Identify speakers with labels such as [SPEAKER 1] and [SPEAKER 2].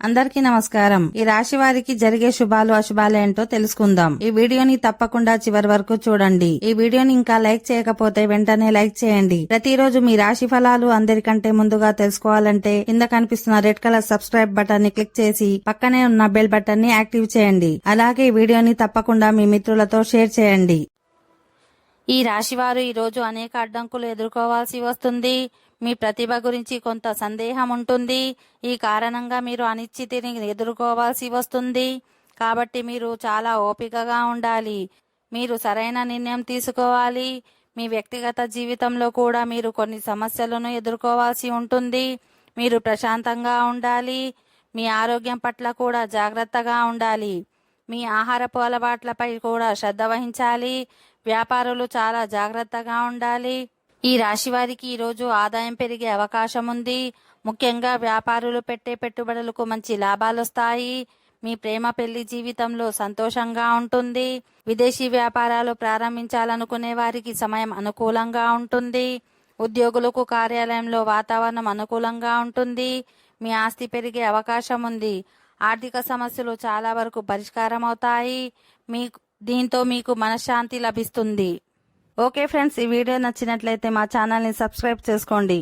[SPEAKER 1] అందరికీ నమస్కారం. ఈ రాశి వారికి జరిగే శుభాలు అశుభాలు ఏంటో తెలుసుకుందాం. ఈ వీడియోని తప్పకుండా చివరి వరకు చూడండి. ఈ వీడియోని ఇంకా లైక్ చేయకపోతే వెంటనే లైక్ చేయండి. ప్రతిరోజు మీ రాశి ఫలాలు అందరికంటే ముందుగా తెలుసుకోవాలంటే కింద కనిపిస్తున్న రెడ్ కలర్ సబ్స్క్రైబ్ బటన్ ని క్లిక్ చేసి పక్కనే ఉన్న బెల్ బటన్ ని యాక్టివ్ చేయండి. అలాగే ఈ వీడియోని తప్పకుండా మీ మిత్రులతో షేర్ చేయండి. ఈ రాశివారు ఈరోజు అనేక అడ్డంకులు ఎదుర్కోవాల్సి వస్తుంది. మీ ప్రతిభ గురించి కొంత సందేహం ఉంటుంది. ఈ కారణంగా మీరు అనిశ్చితిని ఎదుర్కోవాల్సి వస్తుంది. కాబట్టి మీరు చాలా ఓపికగా ఉండాలి. మీరు సరైన నిర్ణయం తీసుకోవాలి. మీ వ్యక్తిగత జీవితంలో కూడా మీరు కొన్ని సమస్యలను ఎదుర్కోవాల్సి ఉంటుంది. మీరు ప్రశాంతంగా ఉండాలి. మీ ఆరోగ్యం పట్ల కూడా జాగ్రత్తగా ఉండాలి. మీ ఆహారపు అలవాట్లపై కూడా శ్రద్ధ వహించాలి. వ్యాపారులు చాలా జాగ్రత్తగా ఉండాలి. ఈ రాశి వారికి ఈరోజు ఆదాయం పెరిగే అవకాశం ఉంది. ముఖ్యంగా వ్యాపారులు పెట్టే పెట్టుబడులకు మంచి లాభాలొస్తాయి. మీ ప్రేమ పెళ్లి జీవితంలో సంతోషంగా ఉంటుంది. విదేశీ వ్యాపారాలు ప్రారంభించాలనుకునే వారికి సమయం అనుకూలంగా ఉంటుంది. ఉద్యోగులకు కార్యాలయంలో వాతావరణం అనుకూలంగా ఉంటుంది. మీ ఆస్తి పెరిగే అవకాశం ఉంది. ఆర్థిక సమస్యలు చాలా వరకు పరిష్కారం అవుతాయి. దీంతో మీకు మనశ్శాంతి లభిస్తుంది. ఓకే ఫ్రెండ్స్, ఈ వీడియో నచ్చినట్లయితే మా ఛానల్ని సబ్స్క్రైబ్ చేసుకోండి.